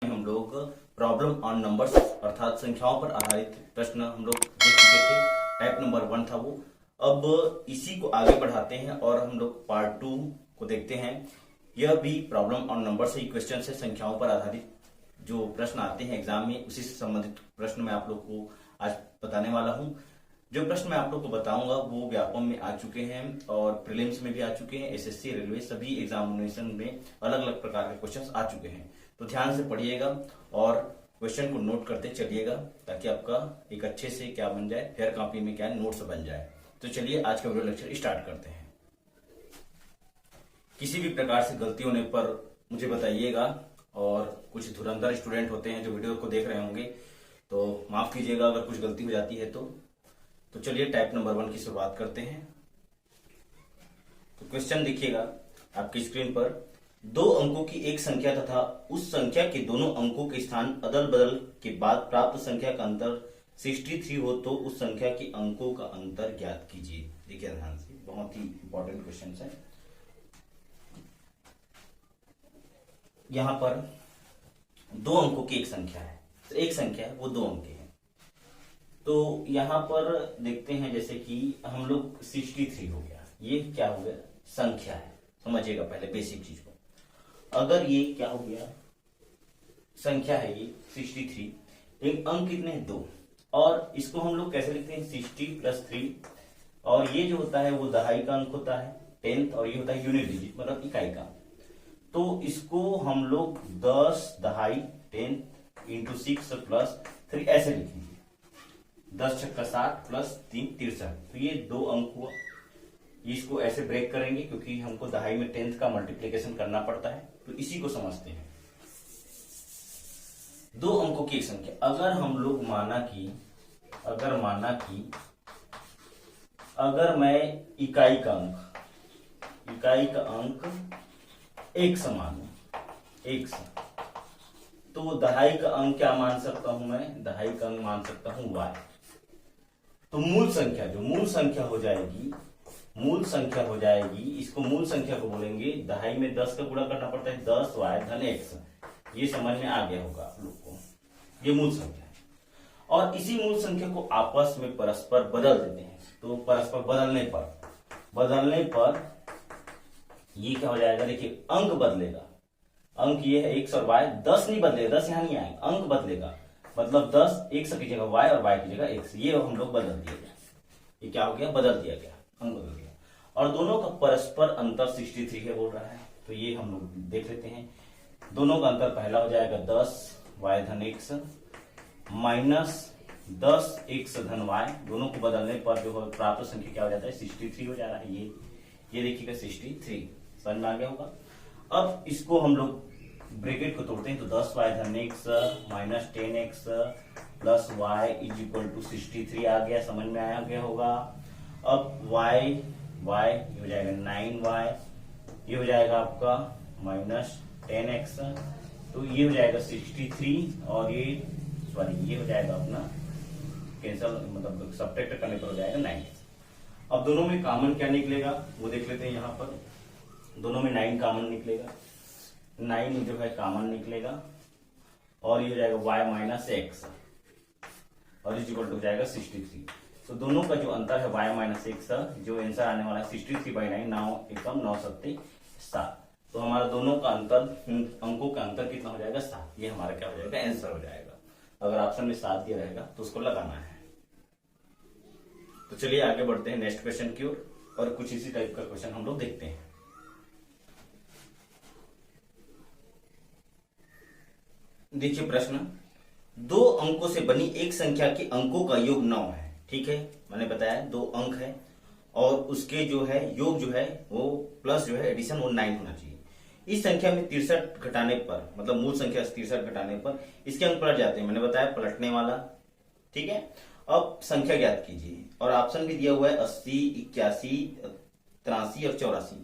हम लोग problem on numbers अर्थात संख्याओं पर आधारित प्रश्न हम लोग देख चुके थे। टाइप नंबर 1 था वो। अब इसी को आगे बढ़ाते हैं और हम लोग पार्ट 2 को देखते हैं। यह भी problem on numbers he question है, संख्याओं पर आधारित जो प्रश्न आते हैं एग्जाम में उसी से संबंधित प्रश्न मैं आप लोग को आज बताने वाला हूं। जो प्रश्न मैं आप लोग को बताऊंगा वो व्यापम में आ चुके हैं और प्रीलिम्स में भी आ चुके हैं। एसएससी, रेलवे सभी एग्जामिनेशन में अलग अलग प्रकार के क्वेश्चंस आ चुके हैं। तो ध्यान से पढ़िएगा और क्वेश्चन को नोट करते चलिएगा ताकि आपका एक अच्छे से क्या बन जाए, फेयर कॉपी में क्या नोट्स बन जाए। तो चलिए आज का वीडियो लेक्चर स्टार्ट करते हैं। किसी भी प्रकार से गलती होने पर मुझे बताइएगा और कुछ धुरंधर स्टूडेंट होते हैं जो वीडियो को देख रहे होंगे तो माफ कीजिएगा अगर कुछ गलती हो जाती है तो चलिए टाइप नंबर 1 की शुरुआत करते हैं। तो क्वेश्चन देखिएगा आपकी स्क्रीन पर। 2 अंकों की एक संख्या तथा उस संख्या के दोनों अंकों के स्थान अदल बदल के बाद प्राप्त संख्या का अंतर 63 हो तो उस संख्या के अंकों का अंतर ज्ञात कीजिए। देखिए ध्यान से, बहुत ही इंपॉर्टेंट क्वेश्चन है। यहां पर 2 अंकों की एक संख्या है, तो एक संख्या है वो 2 अंक है। तो यहां पर देखते हैं जैसे कि हम लोग 63 हो गया, ये क्या हो गया, संख्या है। समझिएगा पहले बेसिक चीज को। अगर ये क्या हो गया, संख्या है ये 63, लेकिन अंक कितने हैं, 2। और इसको हम लोग कैसे लिखते हैं, 60 + 3। और ये जो होता है वो दहाई का अंक होता है, 10th, और ये होता है यूनिट डिजिट मतलब इकाई का। तो इसको हम लोग 10 दहाई 10 × 6 + 3 ऐसे लिखेंगे। 10 × 6 = 60 + 3 = 63। तो ये 2 अंक हुआ। इसको ऐसे ब्रेक करेंगे क्योंकि हमको दहाई में 10th का मल्टीप्लिकेशन करना पड़ता है। तो इसी को समझते हैं। 2 अंकों की एक संख्या, अगर हम लोग माना कि अगर मैं इकाई का अंक 1 समान हूं, 1 तो दहाई का अंक क्या मान सकता हूं मैं, दहाई का अंक मान सकता हूं y। तो मूल संख्या हो जाएगी, इसको मूल संख्या को बोलेंगे। दहाई में 10 का गुणा करना पड़ता है, 10y + x। ये समझ में आ गया होगा आप लोग को, ये मूल संख्या है। और इसी मूल संख्या को आपस में परस्पर बदल देते हैं। तो परस्पर बदलने पर ये क्या हो जाएगा, देखिए अंक बदलेगा। अंक ये है x और y, 10 नहीं बदलेगा, 10 यहां नहीं आएगा, अंक बदलेगा। मतलब 10 x की जगह y और y की जगह x, ये हम लोग बदल दिया गया। ये क्या हो गया, बदल दिया गया, अंक बदल गया। और दोनों का परस्पर अंतर 63 है बोल रहा है। तो ये हम लोग देख लेते हैं। दोनों का अंतर पहला हो जाएगा 10y + x - 10x + y। दोनों को बदलने पर जो प्राप्त संख्या क्या हो जाता है, 63 हो जा रहा है। ये देखिएगा 63, समझ में आ गया होगा। अब इसको हम लोग ब्रैकेट को तोड़ते हैं तो 10y + x - 10x + y = 63 आ गया, समझ में आ गया होगा। अब y ये हो जाएगा 9y, ये हो जाएगा आपका -10x, तो ये हो जाएगा 63। और ये हो जाएगा अपना कैंसल, मतलब सब्ट्रैक्ट करने पर हो जाएगा 9x। अब दोनों में कॉमन क्या निकलेगा वो देख लेते हैं। यहाँ पर दोनों में 9 कॉमन निकलेगा, 9 जो है कॉमन निकलेगा। और ये हो जाएगा y - x और इस इक्वल टू हो जाएगा 63। तो दोनों का जो अंतर है y - x, जो आंसर आने वाला है 63/9, 9 एकदम 9 7 7। तो हमारा दोनों का अंतर, अंकों का अंतर कितना हो जाएगा, 7। ये हमारा क्या हो जाएगा, आंसर हो जाएगा। अगर ऑप्शन में 7 दिया रहेगा तो उसको लगाना है। तो चलिए आगे बढ़ते हैं नेक्स्ट क्वेश्चन की ओर और कुछ इसी टाइप का क्वेश्चन हम लोग देखते हैं। देखिए प्रश्न, 2 अंकों से बनी एक संख्या के अंकों का योग 9 है। ठीक है, मैंने बताया 2 अंक है और उसके जो है योग जो है वो प्लस जो है एडिशन वो 9 होना चाहिए। इस संख्या में 63 घटाने पर, मतलब मूल संख्या से 63 घटाने पर इसके अंक पलट जाते हैं। मैंने बताया पलटने वाला। ठीक है, अब संख्या ज्ञात कीजिए और ऑप्शन भी दिया हुआ है 80, 81, 83 और 84।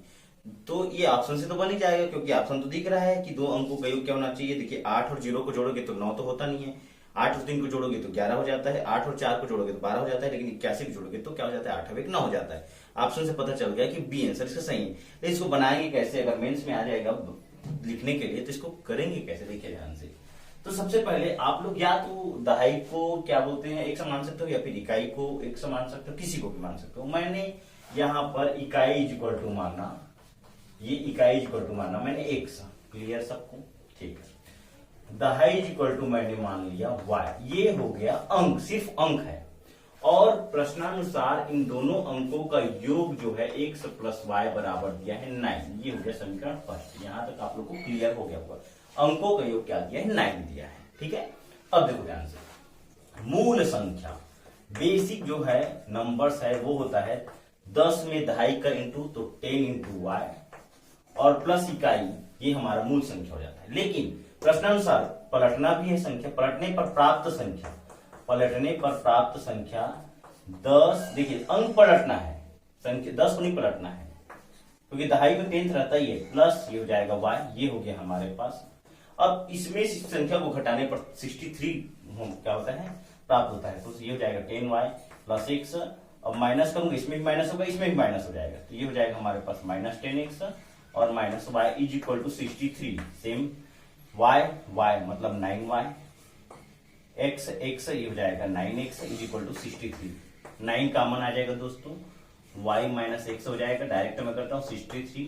तो ये ऑप्शन से तो बन ही जाएगा क्योंकि ऑप्शन तो दिख रहा है कि 2 अंकों का योग क्या होना चाहिए। देखिए 8 और 0 को जोड़ोगे तो 9 तो होता नहीं है, 8 और 3 को जोड़ोगे तो 11 हो जाता है, 8 और 4 को जोड़ोगे तो 12 हो जाता है, लेकिन 81 को जोड़ोगे तो क्या हो जाता है, 8 और 1 9 हो जाता है। ऑप्शन से पता चल गया कि बी आंसर इसका सही है। तो इसको बनाएंगे कैसे, अगर मेंस में आ जाएगा लिखने के लिए तो इसको करेंगे कैसे, देखिए ध्यान से। तो सबसे पहले आप लोग या तो दहाई को क्या बोलते हैं एक से मान सकते हो, या फिर इकाई को एक से मान सकते हो, किसी को भी मान सकते हो। मैंने यहाँ पर इकाई इज इक्वल टू माना, ये इकाई इज इक्वल टू माना मैंने एक सा, क्लियर सबको, ठीक है। दहाई इज इक्वल टू मैंने मान लिया y, ये हो गया अंक, सिर्फ अंक है। और प्रश्नानुसार इन दोनों अंकों का योग जो है x प्लस वाई बराबर दिया है 9, ये हो गया समीकरण फर्स्ट। यहां तक आप लोग को क्लियर हो गया होगा, अंकों का योग क्या दिया है 9 दिया है, ठीक है। अब देखो ध्यान से, मूल संख्या बेसिक जो है नंबर्स है वो होता है 10 में दहाई का इंटू, तो 10 इंटू वाई, और प्लस इकाई, ये हमारा मूल संख्या हो जाता है। लेकिन प्रश्नानुसार पलटना भी है संख्या, पलटने पर प्राप्त संख्या, पलटने पर प्राप्त संख्या 10, देखिए अंक पलटना है, संख्या 10 को नहीं पलटना है, क्योंकि दहाई में 10th रहता ही है, प्लस ये हो जाएगा y, ये हो गया हमारे पास। अब इसमें संख्या को घटाने पर 63 क्या होता है प्राप्त होता है, तो ये हो जाएगा 10y प्लस x। अब माइनस करूंगा, इसमें भी माइनस होगा, इसमें भी माइनस हो जाएगा, तो ये हो जाएगा हमारे पास माइनस 10x और minus y is equal to 63। Same y मतलब 9y, x ये हो जाएगा 9x is equal to 63। 9 common आ जाएगा दोस्तों, y माइनस x हो जाएगा, डायरेक्ट मैं करता हूँ 63,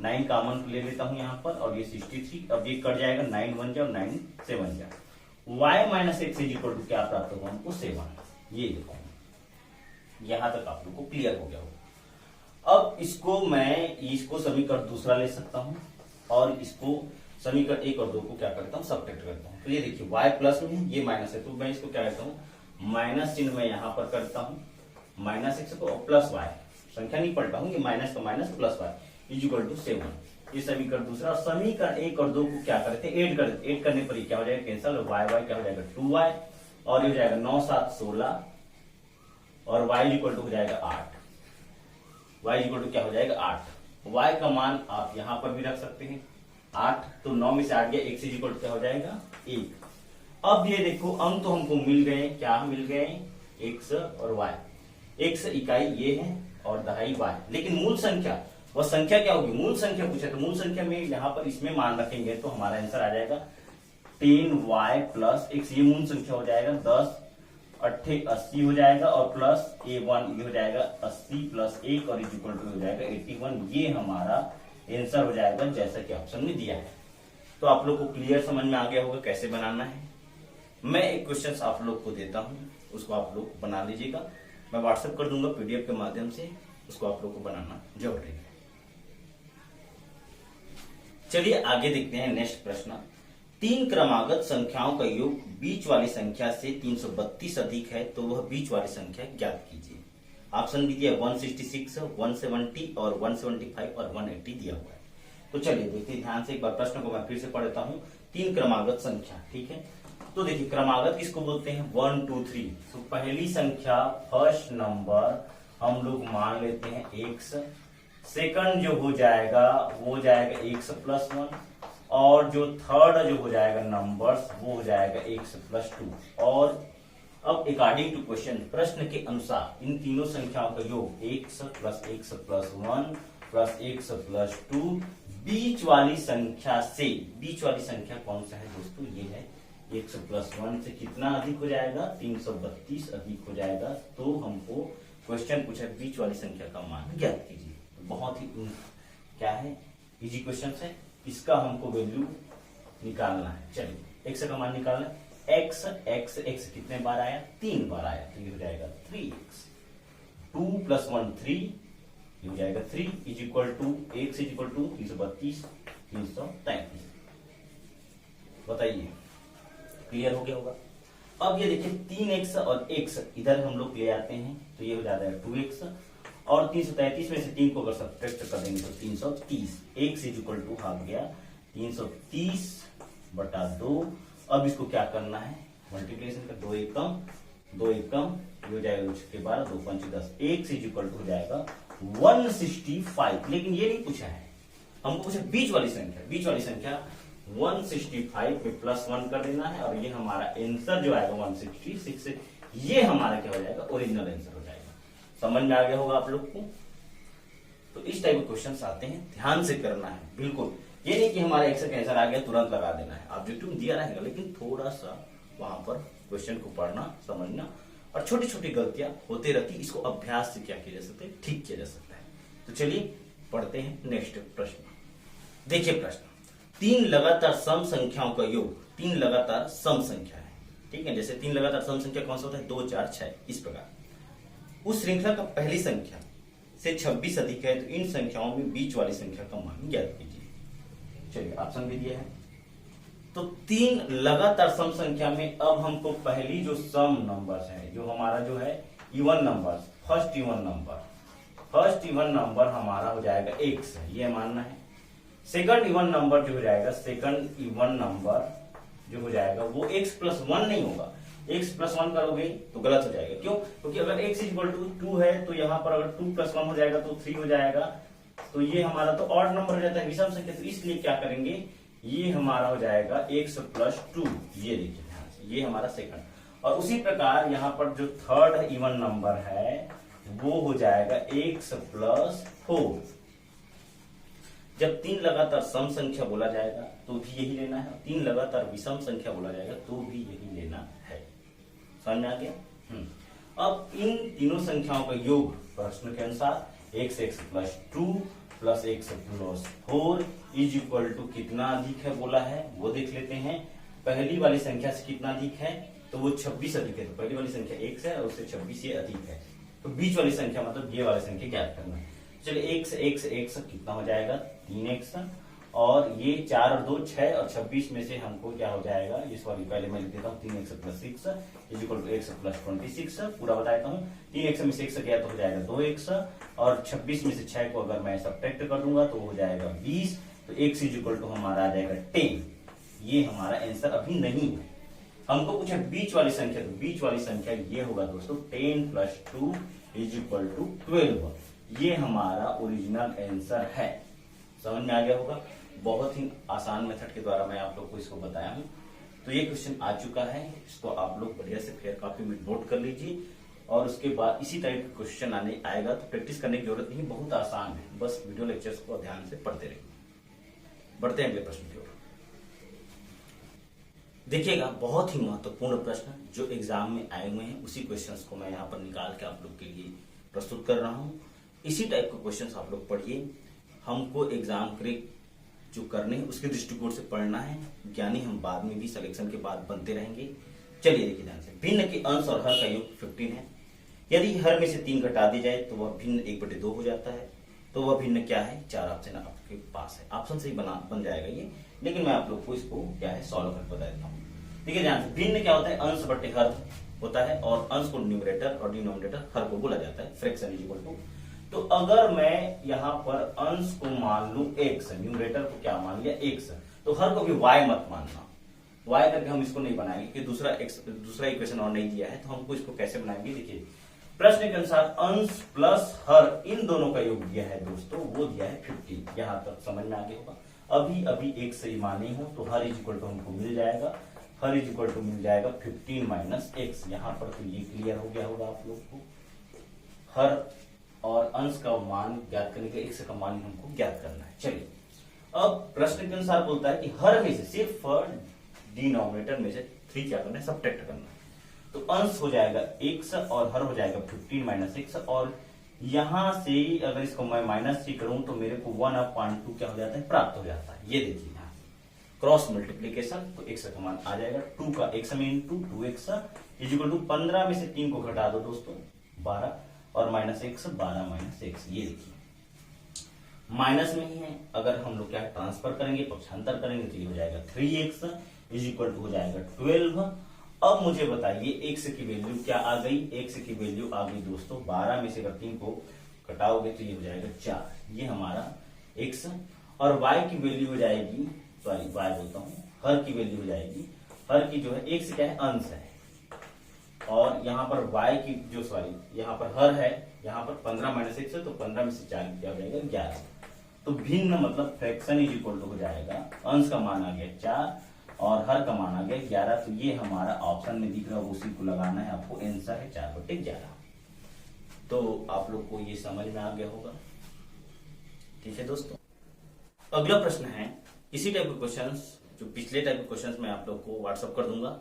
9 कॉमन ले लेता हूँ यहाँ पर, और ये 63, अब ये कट जाएगा, 9 बन जाए और 9 से बन जाए, y minus x is equal to क्या प्राप्त होगा हमको 7। ये देखो, यहां तक आप लोग को क्लियर हो गया होगा। अब इसको समीकरण दूसरा ले सकता हूं, और इसको समीकरण 1 और 2 को क्या करता हूं सब्ट्रैक्ट करता हूं। तो ये देखिए y प्लस में है, ये माइनस है, तो मैं इसको क्या करता हूं माइनस चिन्ह में यहां पर करता हूं, माइनस x को प्लस y, संख्या नहीं पलटा हूं, ये माइनस का minus plus y is equal to 7। ये समीकरण दूसरा। और समीकरण 1 और 2 को क्या करते हैं ऐड करने पर क्या हो जाएगा कैंसिल, y क्या हो जाएगा 2y, और ये हो जाएगा 9 7 16, और y इक्वल टू हो जाएगा 8, y इक्वल टू क्या हो जाएगा 8। y का मान आप यहां पर भी रख सकते हैं 8, तो 9 में से 8 गया, x इक्वल टू क्या हो जाएगा 1। अब ये देखो अंक तो हमको मिल गए, क्या मिल गए x और y, x इकाई ये है और दहाई y, लेकिन मूल संख्या वह संख्या क्या होगी, मूल संख्या पूछे तो मूल संख्या में यहाँ पर इसमें मान रखेंगे तो हमारा आंसर आ जाएगा 10y प्लस x, ये मूल संख्या हो जाएगा 10 8 80 हो जाएगा, और प्लस a1 ये हो जाएगा 80 प्लस 1 और इज इक्वल टू हो जाएगा 81। ये हमारा आंसर हो जाएगा जैसा कि ऑप्शन में दिया है। तो आप लोग को क्लियर समझ में आ गया होगा कैसे बनाना है। मैं एक क्वेश्चन आप लोग को देता हूं, उसको आप लोग बना लीजिएगा, मैं व्हाट्सएप कर दूंगा पीडीएफ के माध्यम से, उसको आप लोग को बनाना जरूरी है। चलिए आगे देखते हैं नेक्स्ट प्रश्न। 3 क्रमागत संख्याओं का योग बीच वाली संख्या से 332 अधिक है, तो वह बीच वाली संख्या ज्ञात कीजिए। ऑप्शन भी दिया 166, 170 और 175 और 180 दिया हुआ है। तो चलिए देखते ध्यान से, एक बार प्रश्न को मैं फिर से पढ़ता हूं। 3 क्रमागत संख्या, ठीक है। तो देखिए क्रमागत किसको बोलते हैं 1 2 3। तो पहली संख्या फर्स्ट नंबर हम लोग मान लेते हैं x, सेकंड जो हो जाएगा वो हो जाएगा x प्लस 1, और जो थर्ड जो हो जाएगा नंबर्स वो हो जाएगा x प्लस 2। और अब अकॉर्डिंग टू क्वेश्चन, प्रश्न के अनुसार इन तीनों संख्याओं का योग x plus 1 plus x plus 2 बीच वाली संख्या से, बीच वाली संख्या कौन सा है दोस्तों, ये है x प्लस 1 से कितना अधिक हो जाएगा 332 अधिक हो जाएगा। तो हमको क्वेश्चन पूछा बीच वाली संख्या का मान ज्ञात कीजिए। बहुत ही क्या है इजी क्वेश्चन है, इसका हमको वैल्यू निकालना है। चलिए x का मान निकालना है, x कितने बार आया 3 बार आया, तो ये हो जाएगा 3x, 2 प्लस 1 3, ये हो जाएगा 3 is equal to x is equal to 332 333। बताइए क्लियर हो गया होगा। अब ये देखिए 3x और x इधर हम लोग ले आते हैं, तो ये हो जाता है 2x, और 333 में से 3 को अगर सब्ट्रैक्ट कर देंगे तो 330, x इज इक्वल टू आ गया 330 बटा 2। अब इसको क्या करना है मल्टीप्लिकेशन का, 2 एकम ये हो जाएगा 12 2 5 10, x इज इक्वल टू हो जाएगा 165। लेकिन ये नहीं पूछा है, हमको पूछा बीच वाली संख्या, बीच वाली संख्या 165 में प्लस 1 कर देना है, और ये हमारा आंसर जो आएगा 166, ये हमारा क्या हो जाएगा ओरिजिनल आंसर हो जाएगा। समझ में आ गया होगा आप लोग को। तो इस टाइप के क्वेश्चंस आते हैं, ध्यान से करना है बिल्कुल, ये नहीं कि हमारा एक्स का आंसर आ गया तुरंत लगा देना है, ऑब्जेक्टिव में दिया रहेगा, लेकिन थोड़ा सा वहां पर क्वेश्चन को पढ़ना समझना और छोटी छोटी गलतियां होती रहती, इसको अभ्यास से क्या किया जा सकता है, ठीक किया जा सकता है। तो चलिए पढ़ते हैं नेक्स्ट प्रश्न। देखिए प्रश्न, तीन लगातार सम संख्याओं का योग, तीन लगातार सम संख्या है, ठीक है। जैसे तीन लगातार सम संख्या कौन सा होता है, 2 4 6, इस प्रकार। उस श्रृंखला का पहली संख्या से 26 अधिक है तो इन संख्याओं में बीच वाली संख्या का मान ज्ञात कीजिए। चलिए ऑप्शन भी दिया है। तो तीन लगातार सम संख्या में अब हमको पहली जो सम नंबर्स है, जो हमारा जो है even numbers, first even number हमारा हो जाएगा x, ये मानना है। सेकंड इवन नंबर जो हो जाएगा, सेकंड इवन नंबर जो हो जाएगा वो x+1 नहीं होगा, x+1 करोगे तो गलत हो जाएगा। क्यों? क्योंकि अगर x = 2 है तो यहाँ पर अगर 2+1 हो जाएगा तो 3 हो जाएगा, तो ये हमारा तो ऑड नंबर हो जाता है, विषम संख्या। तो इसलिए क्या करेंगे, ये हमारा हो जाएगा x+2, ये देखिए ध्यान से, ये हमारा सेकंड। और उसी प्रकार यहाँ पर जो थर्ड इवन नंबर है वो हो जाएगा x+4। जब तीन लगातार सम संख्या बोला जाएगा तो भी यही लेना है, तीन लगातार विषम संख्या बोला जाएगा तो भी यही लेना है। समझ में आ गया? अब इन तीनों संख्याओं का योग प्रश्न के अनुसार x+2 + x+4 = कितना अधिक है बोला है, वो देख लेते हैं। पहली वाली संख्या से कितना अधिक है, तो वो 26 अधिक है, तो पहली वाली संख्या x है और उससे 26 ये अधिक है, तो बीच वाली संख्या मतलब ये वाली संख्या ज्ञात करना है। चलिए x कितना हो जाएगा, 3x, और ये 4 और 2 6 और 26 में से हमको क्या हो जाएगा, इस वाली पहले मैं लिख देता हूँ, 3x + 6 = x+26, पूरा बता देता हूँ। 3x में से 6 गया तो हो जाएगा 2x, और 26 में से 6 को अगर मैं सब्ट्रैक्ट कर दूंगा तो हो जाएगा 20, तो x = हमारा आ जाएगा 10। ये हमारा आंसर अभी नहीं है, हमको पूछा बीच वाली संख्या, तो बीच वाली संख्या ये होगा दोस्तों 10 + 2 = 12, ये हमारा ओरिजिनल आंसर है। समझ में आ गया होगा, बहुत ही आसान मेथड के द्वारा मैं आप लोग को इसको बताया हूं। तो ये क्वेश्चन आ चुका है, इसको आप लोग बढ़िया से फेयर कॉपी में नोट कर लीजिए, और उसके बाद इसी टाइप का क्वेश्चन आएगा तो प्रैक्टिस करने की जरूरत नहीं, बहुत आसान है, बस वीडियो लेक्चर्स को ध्यान से पढ़ते रहिए। बढ़ते हैं अगले प्रश्न की ओर। देखिएगा, बहुत ही महत्वपूर्ण प्रश्न जो एग्जाम में आए हुए हैं, उसी क्वेश्चंस को मैं यहाँ पर निकाल के आप लोग के लिए प्रस्तुत कर रहा हूँ। इसी टाइप के क्वेश्चंस आप लोग पढ़िए, हमको एग्जाम क्रैक जो करने हैं उसके दृष्टिकोण से पढ़ना है, ज्ञानी हम बाद में भी सिलेक्शन के बाद बनते रहेंगे। चलिए देखिए ध्यान से, भिन्न के अंश और हर का योग 15 है। यदि हर में से 3 घटा दी जाए तो वह भिन्न 1/2 हो जाता है, तो वह भिन्न क्या है, 4 ऑप्शन आपके पास है, ऑप्शन से ही बन जाएगा ये, लेकिन मैं आप लोग को इसको क्या है सॉल्व करके बता देता हूँ। देखिए ध्यान से, भिन्न क्या होता है, अंश बटे हर होता है, और अंश को न्यूमरेटर और डिनोमिनेटर हर को बोला जाता है, फ्रैक्शन = तो अगर मैं यहाँ पर अंश को मान लू x, न्यूमरेटर को क्या मान लिया x, तो हर को भी y मत मानना, y करके हम इसको नहीं बनाएंगे कि दूसरा इक्वेशन और नहीं दिया है, तो हमको इसको कैसे बनाएंगे। देखिए प्रश्न के अनुसार अंश प्लस हर इन दोनों का योग दिया है दोस्तों, वो दिया है 50। यहाँ तक समझ में आ गया होगा। अभी एक सही माने हो तो हर = हमको मिल जाएगा, हर = मिल जाएगा 15 - x। यहाँ पर तो ये क्लियर हो गया होगा आप लोग को, हर और अंश का मान ज्ञात करने के x का मान हमको ज्ञात करना है। चलिए अब प्रश्न के अनुसार बोलता है कि हर में से सिर्फ डिनोमिनेटर में से 3 क्या करना है, सब्ट्रैक्ट करना है। तो अंश हो जाएगा x और हर हो जाएगा 15 - x, और यहां से अगर इसको मैं -3 करूं तो मेरे को 1/2 क्या हो जाता है, प्राप्त हो जाता है। ये देखिए यहाँ क्रॉस मल्टीप्लीकेशन, तो x का मान आ जाएगा 2 का x में × 2x = 15 में से 3 को घटा दो दोस्तों 12, और -x 12 - x, ये देखिए माइनस में ही है। अगर हम लोग क्या ट्रांसफर करेंगे, पक्षांतर करेंगे, तो ये हो जाएगा 3x = हो जाएगा 12। अब मुझे बताइए x की वैल्यू क्या आ गई, x की वैल्यू आ गई दोस्तों 12 में से अगर 3 को घटाओगे तो ये हो जाएगा 4, ये हमारा x, और y की वैल्यू हो जाएगी, सॉरी y बोलता हूँ, हर की वैल्यू हो जाएगी, हर की जो है x क्या है, अंश है, और यहाँ पर y की जो सॉरी यहाँ पर हर है, यहाँ पर 15 - x है, तो 15 में से 4 क्या हो जाएगा 11। तो भिन्न मतलब फ्रैक्शन = हो जाएगा, अंश का मान आ गया 4 और हर का मान आ गया 11, तो ये हमारा ऑप्शन में दिख रहा है, उसी को लगाना है आपको, आंसर है 4/11। तो आप लोग को ये समझ में आ गया होगा, ठीक है दोस्तों। अगला प्रश्न है इसी टाइप के क्वेश्चंस, जो पिछले टाइप के क्वेश्चंस मैं आप लोग को व्हाट्सअप कर दूंगा,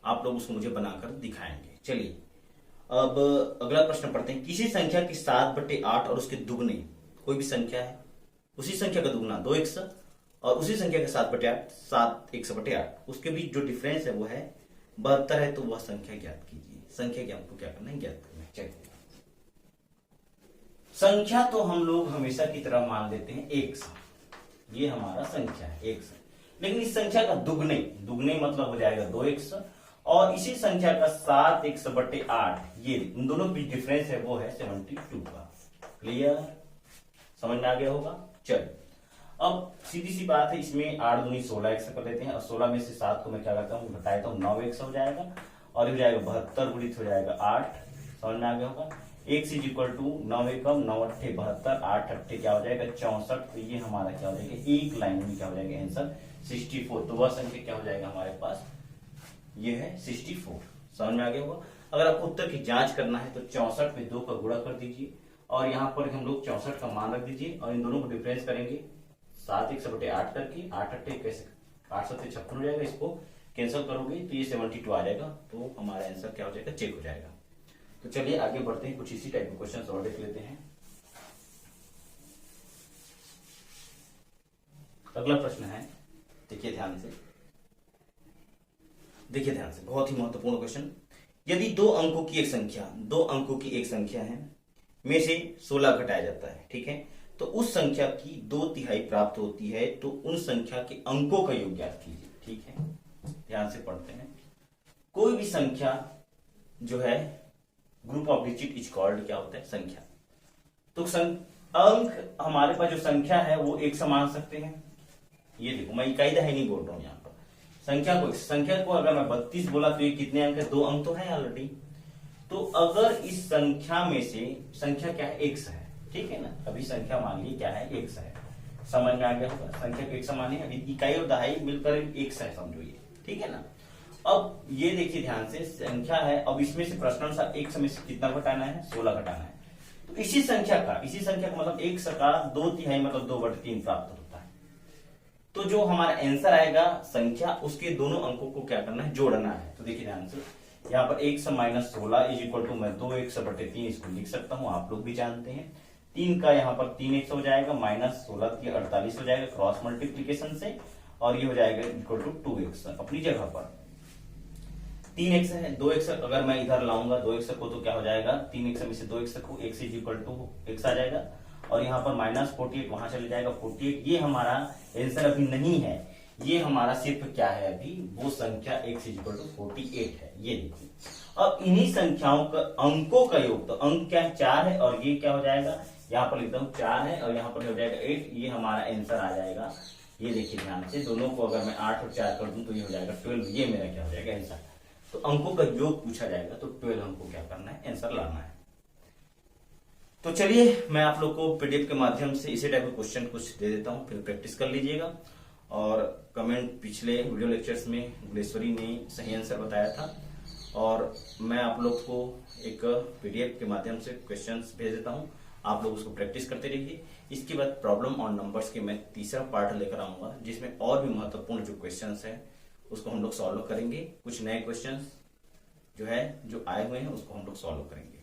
आप लोग उसको मुझे बनाकर दिखाएंगे। चलिए अब अगला प्रश्न पढ़ते हैं। किसी संख्या की 7/8 और उसके दुगने, कोई भी संख्या है, उसी संख्या का दुगना 2x और उसी संख्या का 7/8 7x/8, उसके बीच जो डिफरेंस है वो है 72 है, तो वह संख्या ज्ञात कीजिए। संख्या क्या आपको क्या करना है, ज्ञात करना है। चलिए संख्या तो हम लोग हमेशा की तरह मान लेते हैं 1, ये हमारा संख्या है 1, लेकिन इस संख्या का दुगने, दुगने मतलब हो जाएगा 2x और इसी संख्या का 7x/8, ये इन दोनों के बीच डिफरेंस है वो है 72 का। क्लियर, समझ में आ गया होगा। चलिए अब सीधी सी बात है, इसमें 8 दूनी 16x कर लेते हैं और 16 में से 7 को मैं क्या करता हूँ, घटाता हूँ, 9x हो जाएगा और हो जाएगा 72 गुणित हो जाएगा 8। समझ में आ गया होगा। x इज इक्वल टू 9 एकम 9 अट्ठे 72, 8 अट्ठे क्या हो जाएगा 64, तो ये हमारा क्या हो जाएगा, एक लाइन में क्या हो जाएगा आंसर 64। तो वह संख्या क्या हो जाएगा हमारे पास, ये है 64। समझ में आ गया होगा। अगर आपको उत्तर की जांच करना है तो 64 में 2 का गुणा कर दीजिए और यहाँ पर हम लोग 64 का मान रख दीजिए और इन दोनों को डिफरेंस करेंगे 7x/8 करके, 8 अट्ठे कैसे 8 7 56 हो जाएगा, इसको कैंसिल करोगे तो ये 72 आ जाएगा। तो हमारा आंसर क्या हो जाएगा, चेक हो जाएगा। तो चलिए आगे बढ़ते हैं, कुछ इसी टाइप के क्वेश्चन और देख लेते हैं। अगला प्रश्न है, देखिए ध्यान से, देखिए ध्यान से, बहुत ही महत्वपूर्ण क्वेश्चन। यदि 2 अंकों की एक संख्या है में से 16 घटाया जाता है, ठीक है, तो उस संख्या की 2/3 प्राप्त होती है, तो उन संख्या के अंकों का योग ज्ञात कीजिए। ठीक है, ध्यान से पढ़ते हैं। कोई भी संख्या जो है, group of digit is called क्या होता है, संख्या। तो अंक हमारे पास जो संख्या है वो एक समान सकते हैं। ये देखो मैं इकाई दहाई नहीं बोल रहा हूं, यहाँ पर संख्या को अगर मैं 32 बोला तो ये कितने अंक है, 2 अंक तो है ऑलरेडी। तो अगर इस संख्या में से, संख्या क्या है, x है, ठीक है ना, अभी संख्या मान ली क्या है, x है। समझ में आ गया होगा, संख्या को x मानिए, अभी इकाई और दहाई मिलकर x है, समझो ये, ठीक है ना। अब ये देखिए ध्यान से, संख्या है, अब इसमें से प्रश्नानुसार x में से कितना घटाना है, 16 घटाना है। तो इसी संख्या का मतलब x का 2/3 मतलब 2/3 प्राप्त होता है। तो जो हमारा आंसर आएगा संख्या, उसके दोनों अंकों को क्या करना है, जोड़ना है। तो देखिए ध्यान से, यहाँ पर x - 16 इज इक्वल टू मैं 2x/3 इसको लिख सकता हूँ, आप लोग भी जानते हैं। 3 का यहाँ पर 3x हो जाएगा, -16 की 48 हो जाएगा क्रॉस मल्टीप्लीकेशन से, और ये हो जाएगा इक्वल टू 2x अपनी जगह पर। 3x है, 2x अगर मैं इधर लाऊंगा 2x को, तो क्या हो जाएगा, 3x में से 2x को, x is equal to x आ जाएगा और यहाँ पर -48 वहां चले जाएगा 48। ये हमारा आंसर अभी नहीं है, ये हमारा सिर्फ क्या है, अभी वो संख्या x इज इक्वल टू 48 है। ये देखिए, अब इन्हीं संख्याओं का अंकों का योग, तो अंक क्या है, 4 है और ये क्या हो जाएगा, यहाँ पर एकदम 4 है और यहाँ पर हो जाएगा 8, ये हमारा आंसर आ जाएगा। ये देखिए ध्यान से, दोनों को अगर मैं 8 और 4 कर दूं तो ये हो जाएगा 12, ये मेरा क्या हो जाएगा आंसर। तो अंकों का योग पूछा जाएगा तो 12 अंक को क्या करना है, आंसर लाना है। तो चलिए मैं आप लोग को पीडीएफ के माध्यम से इसी टाइप के क्वेश्चन कुछ दे देता हूं, फिर प्रैक्टिस कर लीजिएगा। और कमेंट, पिछले वीडियो लेक्चर्स में गुलेश्वरी ने सही आंसर बताया था और मैं आप लोग को एक पीडीएफ के माध्यम से क्वेश्चंस भेज देता हूं, आप लोग उसको प्रैक्टिस करते रहिए। इसके बाद प्रॉब्लम ऑन नंबर्स के मैं तीसरा पार्ट लेकर आऊंगा, जिसमें और भी महत्वपूर्ण जो क्वेश्चंस है उसको हम लोग सॉल्व करेंगे। कुछ नए क्वेश्चंस जो आए हुए हैं उसको हम लोग सॉल्व करेंगे।